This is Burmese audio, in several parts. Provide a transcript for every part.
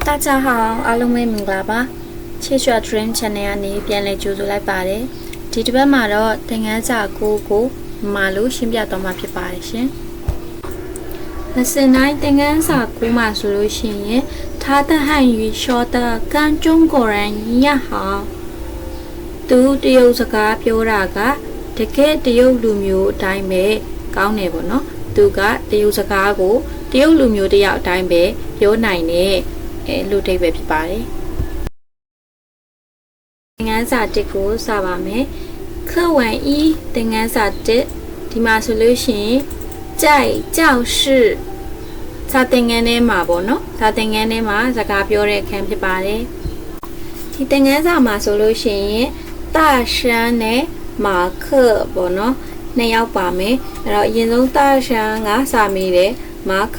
大家好，အားလုံးပဲမင်္ဂလာပါချေရွှာ Dream Channel ကနေပြန်လည်ကြိုဆိုလိုက်ပါတယ်ဒီတစ်ပတ်မှာတော့သင်ခန်းစာကိုမာလို့ရှင်းပြတော့မှာဖြစ်ပါတယ်ရှင်Lesson 9သင်ခန်းစာ9မှာဆိုလို့ရှိရင်他的汉语说的跟中国人一样好သူတရုတ်စကားပြောတာကတကယ်တရုတ်လူမျိုးအတိုင်းပဲကောင်းတယ်ပေါ့နော်သူကတရုတ်စကားကိုတရုတ်လူမျိုးတယောက်အတိုင်းပဲပြောနိုင်တယ်လူတိတ်ပဲဖြစ်ပါတယ်သင်ခန်းစာ1ကိုစပါမယ်课文1သင်ခန်းစာ1ဒီမှာဆိုလို့ရှိရင်在教室စာသင်ခန်းထဲမှာပေါ့နော်စာသင်ခန်းထဲမှာစကားပြောတဲ့အခန်းဖြစ်ပါတယ်ဒီသင်ခန်းစာမှာဆိုလို့ရှိရင်大山နဲ့马克ပေါ့နော်နှစ်ယောက်ပါမယ်အဲ့တော့အရင်ဆုံး大山ကစာမေးတယ်马可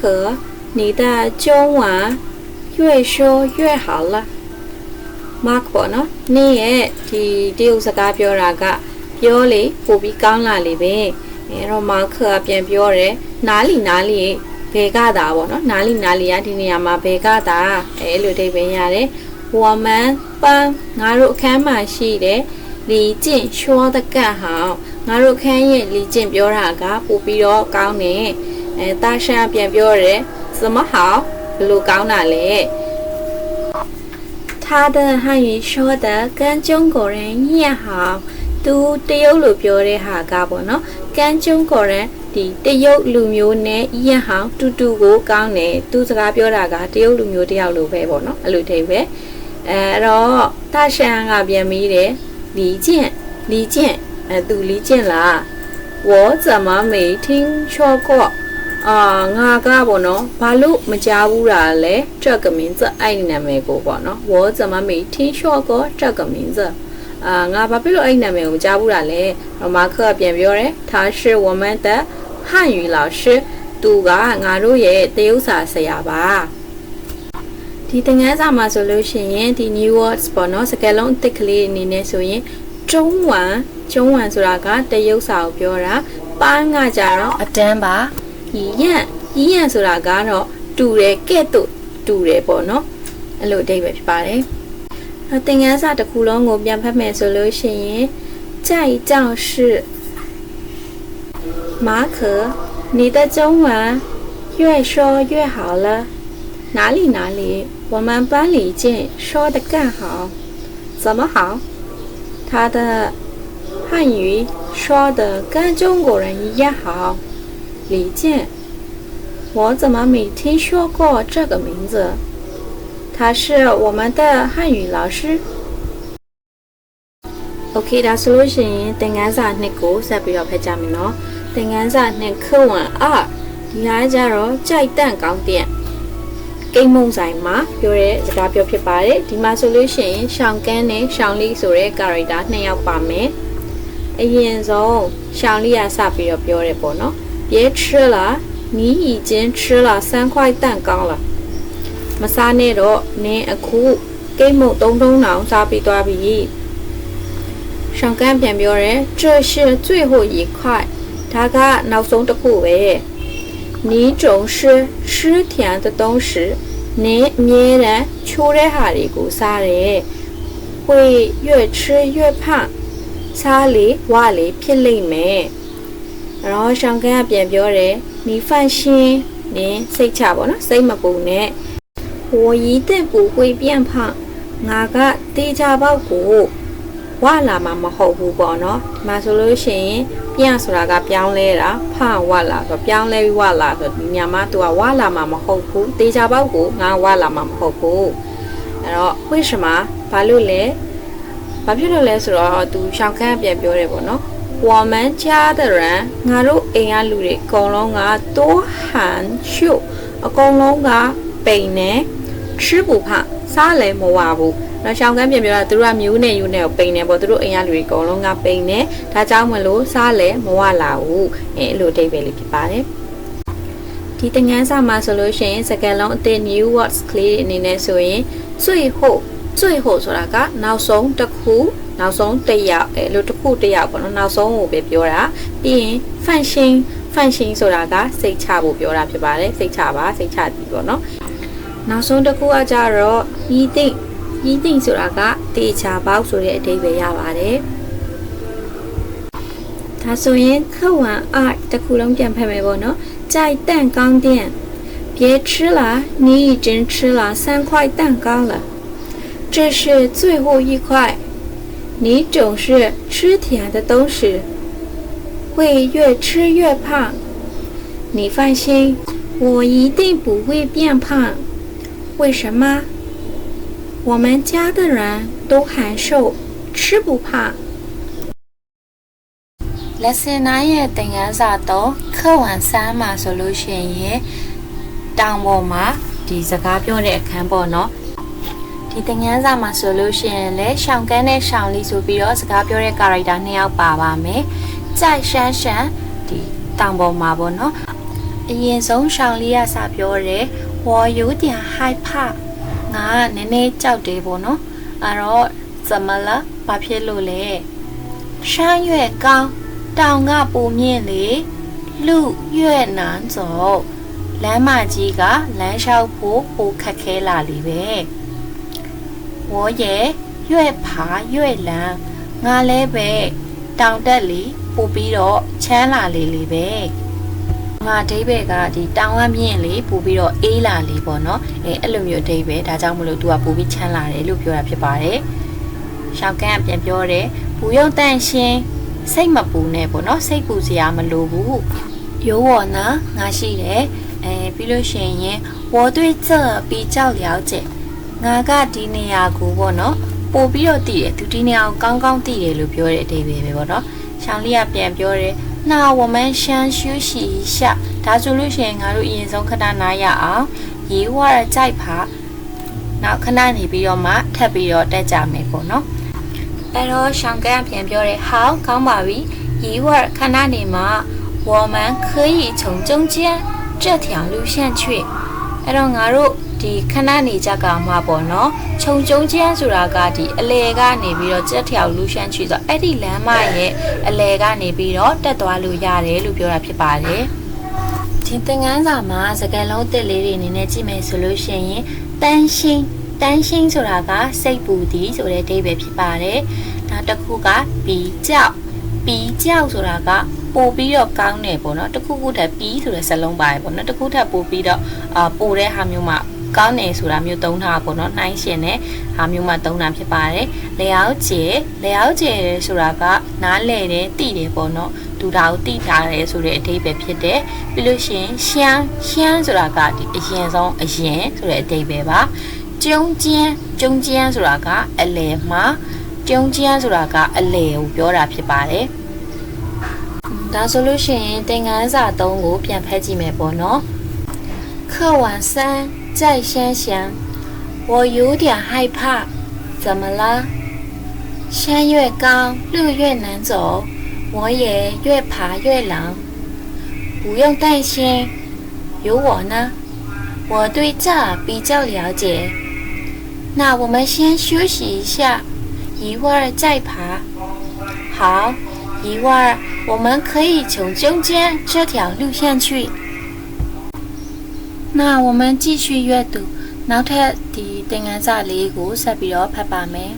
你的中文越说越好了Mark ပေါ့နော်နင်းရဲ့ဒီတရုတ်စကားပြောတာကပြောလေပို့ပြီးကောင်းလာလေပဲအဲ့တော့ Mark ကပြန်ပြောတယ်နားလီဘယ်ကတာပေါ့နော်နားလီကဒီနေရာမှာဘယ်ကတာအဲ့လိုအိဗယ်ရတယ်我们班ငါတို့အခန်းမှာရှိတယ်李静说的更好ငါတို့အခန်းရဲ့李静ပြောတာကပို့ပြီးတော့ကောင်းတယ်大山ပြန်ပြောတယ်怎么好ဘယ်လိုကောင်းတာလဲ他的汉语说的跟中国人一样好သူတရုတ်လိုပြောတဲ့ဟာကပေါ့နော်跟中国人ဒီတရုတ်လူမျိုးနဲ့一样好တူတူကိုကောင်းတယ်သူစကားပြောတာကတရုတ်လူမျိုးတယောက်လိုပဲပေါ့နော်အဲ့လိုထိပဲအဲ့တော့大山ကပြန်ပြီးတယ်李健သူ李健လား我怎么没听说过ငါကပေါ့နော်ဘာလို့မကြားဘူးလားလဲ这个名字အဲ့ဒီနာမည်ကိုပေါ့နော်我怎么没听说过这个名字ငါဘာဖြစ်လို့အဲ့ဒီနာမည်ကိုမကြားဘူးလားလဲ马克ပြန်ပြောတယ်他是我们的汉语老师သူကငါတို့ရဲ့တရုတ်စာဆရာပါဒီသင်ခန်းစာမှာဆိုလို့ရှိရင်ဒီ new words ပေါ့နော်စကားလုံးအသစ်ကလေးအနေနဲ့ဆိုရင်中文ဆိုတာကတရုတ်စာကိုပြောတာပန်းကကြတော့အတန်းပါရီရန်ဆိုတာကတော့တူတယ်ကဲ့သို့တူတယ်ပေါ့နော်အဲ့လိုအဓိပ္ပာယ်ဖြစ်ပါတယ်သင်ခန်းစာတစ်ခုလုံးကိုပြန်ဖတ်မယ်ဆိုလို့ရှိရင်在教室马可你的中文越说越好了哪里我们班李健说的更好怎么好他的汉语说的跟中国人一样好李健我怎么没听说过这个名字他是我们的汉语老师 OK ဒါဆိုလို့ရှိရင်သင်ခန်းစာ2ကိုဆက်ပြီးတော့ဖတ်ကြမယ်နော်သင်ခန်းစာ2课文2ဒီဟာကျတော့ကြိုက်တန့်ကောင်းတဲ့ကိန်းမုံဆိုင်မှာပြောတဲ့စကားပြောဖြစ်ပါတယ်ဒီမှာဆိုလို့ရှိရင်ရှောင်းကန်းနဲ့ရှောင်းလေးဆိုတဲ့ character 2ယောက်ပါမယ်အရင်ဆုံးရှောင်းလေးကစပြီးတော့ပြောတယ်ပေါ့နော်别吃了你已经吃了3块蛋糕了မစားနဲ့တော့နင်းအခုကိတ်မုတ်3ထုံးတောင်စားပြီးသွားပြီရှောင်းကန်းပြန်ပြောတယ်这是最后一块ဒါကနောက်ဆုံးတစ်ခုပဲ你总是吃甜的东西နင်းအမြဲတမ်းချိုးတဲ့ဟာတွေကိုစားတယ်会越吃越胖စားလေဝလေဖြစ်လိမ့်မယ်然后ရှောင်းကန်းပြန်ပြောတယ်你放心နင်းစိတ်ချပေါ့နော်စိတ်မပူနဲ့我一定不会变胖ငါကတေချာပေါက်ကိုဝလာမှာမဟုတ်ဘူးပေါ့နော်ဒီမှာဆိုလို့ရှိရင်ပြန်ဆိုတာကပြောင်းလဲတာဖဝလာဆိုပြောင်းလဲပြီးဝလာဆိုဒီညမှာသူကဝလာမှာမဟုတ်ဘူးတေချာပေါက်ကိုငါဝလာမှာမဟုတ်ဘူးအဲ့တော့为什么ဘာလို့လဲဘာဖြစ်လို့လဲဆိုတော့သူရှောင်းခန်းပြန်ပြောတယ်ပေါ့နော်我们家的人ငါတို့အိမ်ကလူတွေအကုန်လုံးက多含蓄အကုန်လုံးကပိန်နေ吃不胖စားလည်းမဝဘူးနော်ရှောင်းကန်းပြန်ပြောတာသူတို့ကမျိုးနဲ့ယူနဲ့ကိုပိန်နေပေါ့သူတို့အိမ်ကလူတွေအကုန်လုံးကပိန်နေဒါကြောင့်မလို့စားလည်းမဝလာဘူးအဲ့လိုအဓိပ္ပာယ်လေးဖြစ်ပါတယ်ဒီသင်ခန်းစာမှာဆိုလို့ရှိရင်စကားလုံးအသစ် new words ကလေးအနေနဲ့ဆိုရင်最后ဆိုတာကနောက်ဆုံးတစ်ခုနောက်ဆုံးတစ်ယောက်လို့တစ်ခုတစ်ယောက်ပေါ့နော်နောက်ဆုံးကိုပဲပြောတာပြီးရင်ဖန်ရှင်ဆိုတာကစိတ်ချဖို့ပြောတာဖြစ်ပါတယ်စိတ်ချပါစိတ်ချသည်ပေါ့နော် နောက်ဆုံးတစ်ခုကကြတော့ဤသိမ့်ဆိုတာကတေချာပေါက်ဆိုတဲ့အဓိပ္ပာယ်ရပါတယ်ဒါဆိုရင်课完二တစ်ခုလုံးပြန်ဖတ်မယ်ပေါ့နော်在蛋糕店别吃了你已经吃了3块蛋糕了这是最后一块你总是吃甜的东西会越吃越胖你放心我一定不会变胖为什么我们家的人都很瘦吃不胖Lesson 9ရဲ့သင်ခန်းစာ3课完3မှာဆိုလို့ရှိရင်တောင်ပေါ်မှာဒီစကားပြောတဲ့အခန်းပေါ့နော်ဒီသင်ခန်းစာမှာဆိုလို့ရှိရင်လည်းရှောင်းကန်းနဲ့ရှောင်းလီဆိုပြီးတော့စကားပြောတဲ့ character 2ယောက်ပါပါမယ်ကြိုက်ရှမ်းရှမ်းဒီတောင်ပေါ်မှာပေါ့နော်အရင်ဆုံးရှောင်းလီကစပြောတယ်我有点害怕ငါနည်းနည်းကြောက်တယ်ပေါ့နော်အဲ့တော့怎么了ဘာဖြစ်လို့လဲ山越高တောင်ကပိုမြင့်လေလူ越难走လမ်းမကြီးကလမ်းလျှောက်ဖို့ပိုခက်ခဲလာလေပဲ我也越爬越冷ငါလည်းပဲတောင်တက်လေပိုပြီးတော့ချမ်းလာလေပဲငါအဓိပ္ပာယ်ကဒီတောင်ကမြင့်လေပိုပြီးတော့အေးလာလေပေါ့နော်အဲ့လိုမျိုးအဓိပ္ပာယ်ဒါကြောင့်မလို့ तू ကပိုပြီးချမ်းလာတယ်လို့ပြောတာဖြစ်ပါတယ်ရှောက်ကန်းပြန်ပြောတယ်ဘူယုံတန့်ရှင်းစိတ်မပူနဲ့ပေါ့နော်စိတ်ပူစရာမလိုဘူးရိုးဝေါ်နာငါရှိတယ်ပြီးလို့ရှိရင်我对这比较了解ငါကဒီနေရာကိုပေါ့နော်ပို့ပြီးတော့တည်တယ်သူဒီနေရာကိုကောင်းကောင်းတည်တယ်လို့ပြောတဲ့အဓိပ္ပာယ်ပဲပေါ့နော်ရှောင်းလေးကပြန်ပြောတယ်那我们先休息一下ဒါဆိုလို့ရှိရင်ငါတို့အရင်ဆုံးခဏနားရအောင်ရေဝါရကြိုက်ပါနောက်ခဏနေပြီးတော့မှထပ်ပြီးတော့တက်ကြမယ်ပေါ့နော်အဲ့တော့ရှောင်းကန်းပြန်ပြောတယ်好ကောင်းပါပြီ一会儿看那里嘛我们可以从中间这条路线去အဲ့တော့ငါတို့ဒီခဏနေကြကမှာပေါ့နော်ခြုံကျုံကျန်းဆိုတာကဒီအလေကနေပြီးတော့ကြက်条路线去ဆိုအဲ့ဒီလမ်းမရဲ့အလေကနေပြီးတော့တက်သွားလို့ရတယ်လို့ပြောတာဖြစ်ပါတယ်ဒီသင်ခန်းစာမှာစကားလုံးတစ်လေးတွေအနေနဲ့ကြည့်မယ်ဆိုလို့ရှိရင်တန်းရှင်းဆိုတာကစိတ်ပူသည်ဆိုတဲ့အဓိပ္ပာယ်ဖြစ်ပါတယ်နောက်တစ်ခုကပီကြောက်ဆိုတာကပို့ပြီးတော့ကောင်းတယ်ပေါ့နော်တစ်ခုခုထပ်ပြီးဆိုတဲ့စလုံးပါတယ်ပေါ့နော်တစ်ခုထပ်ပို့ပြီးတော့ပို့တဲ့ဟာမျိုးမှာကောင်းတယ်ဆိုတာမျိုးသုံးထားပေါ့နော်နှိုင်းရှင်တဲ့ဟာမျိုးမှာသုံးတာဖြစ်ပါတယ်လျောက်ကျဲဆိုတာကနားလဲတယ်တိတယ်ပေါ့နော်သူဒါကိုတိထားတယ်ဆိုတဲ့အဓိပ္ပာယ်ဖြစ်တယ်ပြီးလို့ရှိရင်ရှမ်းဆိုတာကဒီအရင်ဆုံးအရင်ဆိုတဲ့အဓိပ္ပာယ်ပါကျုံကျန်းဆိုတာကအလယ်မှာကျုံကျန်းဆိုတာကအလယ်ကိုပြောတာဖြစ်ပါတယ်ဒါဆိုလို့ရှိရင်သင်ခန်းစာ3ကိုပြန်ဖတ်ကြည့်မယ်ပေါ့နော်课完3在山想我有点害怕怎么了山越高路越难走我也越爬越冷不用担心有我呢我对这比较了解那我们先休息一下一会儿再爬好一会儿我们可以从中间这条路线去那我们继续阅读နောက်ထပ်ဒီသင်ခန်းစာလေးကိုဆက်ပြီးတော့ဖတ်ပါမယ်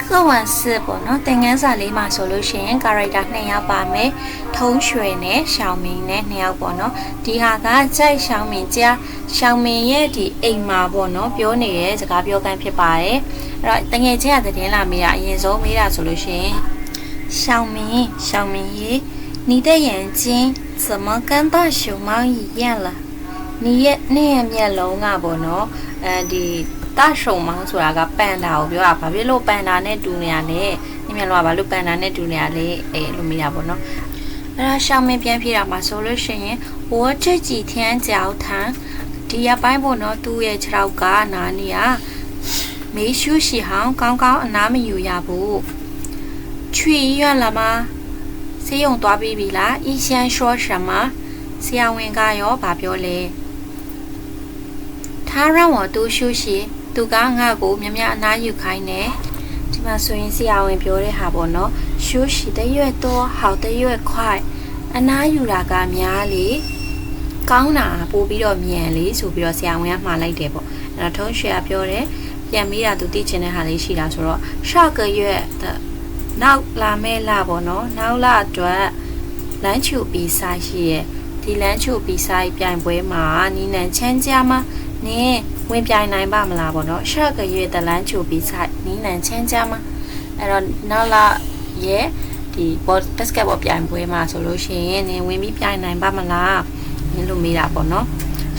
课完4ပေါ့နော်သင်ခန်းစာလေးမှာဆိုလို့ရှိရင် character 2ယောက်ပါမယ်ထုံးရွှေနဲ့ရှောင်းမင်းနဲ့2ယောက်ပေါ့နော်ဒီဟာကကြိုက်ရှောင်းမင်းကြားရှောင်းမင်းရဲ့ဒီအိမ်မှာပေါ့နော်ပြောနေတဲ့စကားပြောကန်းဖြစ်ပါတယ်အဲ့တော့တငယ်ချင်းကသတင်းလာမေးတာအရင်ဆုံးမေးတာဆိုလို့ရှိရင်小明爷你的眼睛怎么跟大熊猫一样了你ရဲ့မျက်လုံးကပေါ့နော်ဒီ大熊猫ဆိုတာကပန်ဒါကိုပြောတာဘာဖြစ်လို့ပန်ဒါနဲ့တူနေရလဲဒီမျက်လုံးကဘာလို့ပန်ဒါနဲ့တူနေရလဲလို့မေးတာပေါ့နော်အဲ့ဒါရှောင်းမင်းပြန်ဖြေတာမှာဆိုလို့ရှိရင်我这几天脚疼ဒီရပိုင်းပေါ့နော်သူ့ရဲ့ခြေထောက်ကနာနေရ没休息好刚刚အနားမယူရဘူး去医院了吗ဆေးရုံသွားပြီးပြီလား医生说什么ဆရာဝန်ကရောဘာပြောလဲ他让我多休息သူကငါ့ကိုများများအနားယူခိုင်းတယ်ဒီမှာဆိုရင်ဆရာဝန်ပြောတဲ့ဟာပေါ့နော်休息的越多好的越快အနားယူတာကများလေ ကောင်းတာပို့ပြီးတော့မြန်လေးဆိုပြီးတော့ဆရာဝန်ကမှားလိုက်တယ်ပေါ့အဲ့တော့ထုံးရွှေကပြောတယ်ပြန်ပြီးတာသူသိချင်တဲ့ဟာလေးရှိတာဆိုတော့下个月的နောက်လာမဲ့လပေါ့နော်နောက်လအတွက်လမ်းချူ比赛ရှိရဲ့ဒီလမ်းချူ比赛ပြိုင်ပွဲမှာနီနန်ချမ်းကြမှာနင်းဝင်ပြိုင်နိုင်ပါမလားပေါ့နော်下个月的篮球比赛နီနန်ချမ်းကြမှာအဲ့တော့နောက်လရဲ့ဒီဘောဘတ်စကတ်ဘောပြိုင်ပွဲမှာဆိုလို့ရှိရင်နင်းဝင်ပြီးပြိုင်နိုင်ပါမလားနင်းလို့မေးတာပေါ့နော်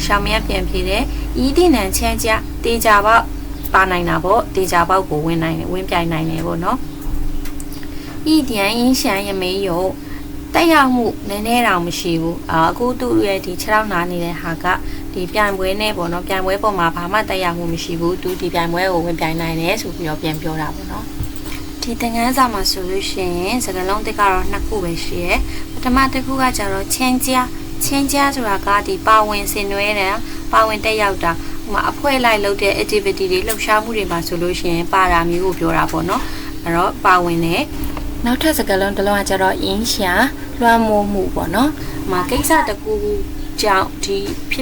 ရှောင်းမရပြန်ဖြေတယ်ဤတိနန်ချမ်းကြတေချာပေါက်ပါနိုင်တာပေါ့တေချာပေါက်ကိုဝင်နိုင်တယ်ဝင်ပြိုင်နိုင်တယ်ပေါ့နော်ဤ点影响也没有တက်ရောက်မှုနည်းနည်းတော့မရှိဘူးအခုသူ့ရဲ့ဒီ6လောက်နာနေတဲ့ဟာကဒီပြိုင်ပွဲနဲ့ပေါ့နော်ပြိုင်ပွဲပေါ်မှာဘာမှတက်ရောက်မှုမရှိဘူးသူဒီပြိုင်ပွဲကိုဝင်ပြိုင်နိုင်တယ်ဆိုပြီးတော့ပြန်ပြောတာပေါ့နော်ဒီသင်ခန်းစာမှာဆိုလို့ရှိရင်စကားလုံးတစ်ကတော့2ခုပဲရှိရယ်ပထမတစ်ခုကကျတော့ချင်းကြားဆိုတာကဒီပါဝင်ဆင်နွှဲတယ်ပါဝင်တက်ရောက်တာဟိုမှာအဖွဲလိုက်လုပ်တဲ့ activity တွေလှုပ်ရှားမှုတွေမှာဆိုလို့ရှိရင်ပါတာမျိုးကိုပြောတာပေါ့နော်အဲ့တော့ပါဝင်တယ်နောက်ထပ်စကားလုံးတစ်လုံးကကျတော့影响လွှမ်းမိုးမှုပေါ့နော်။မှာကိစ္စတစ်ခုကြောင့်ဒီ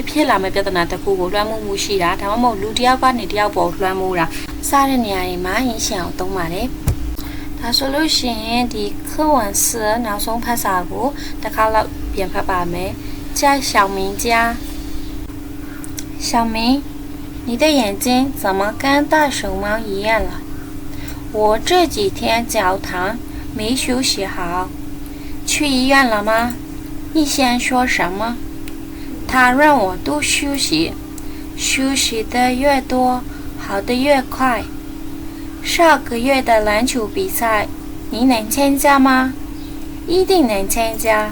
ဖြစ်လာမဲ့ပြဿနာတစ်ခုကိုလွှမ်းမိုးမှုရှိတာဒါမှမဟုတ်လူတစ်ယောက်ကနေတစ်ယောက်ပေါ်လွှမ်းမိုးတာစတဲ့နေရာတွေမှာ影响အောင်သုံးပါတယ်။ဒါဆိုလို့ရှိရင်ဒီ课文4နောက်ဆုံးဖတ်စာကိုတစ်ခါလောက်ပြန်ဖတ်ပါမယ်။在小明家，小明，你的眼睛怎么跟大熊猫一样了？我这几天脚疼。没休息好，去医院了吗？医生说什么？他让我多休息，休息的越多，好的越快。上个月的篮球比赛，你能参加吗？一定能参加，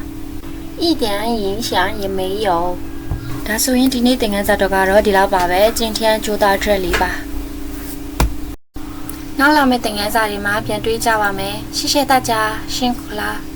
一点影响也没有。ဒါဆိုရင်ဒီနေ့သင်ခန်းစာတော့ကတော့ဒီလောက်ပါပဲ今天就到这里吧နောက်လာမယ့်သင်ခန်းစာတွေမှာပြန်တွေ့ကြပါမယ်谢谢大家辛苦啦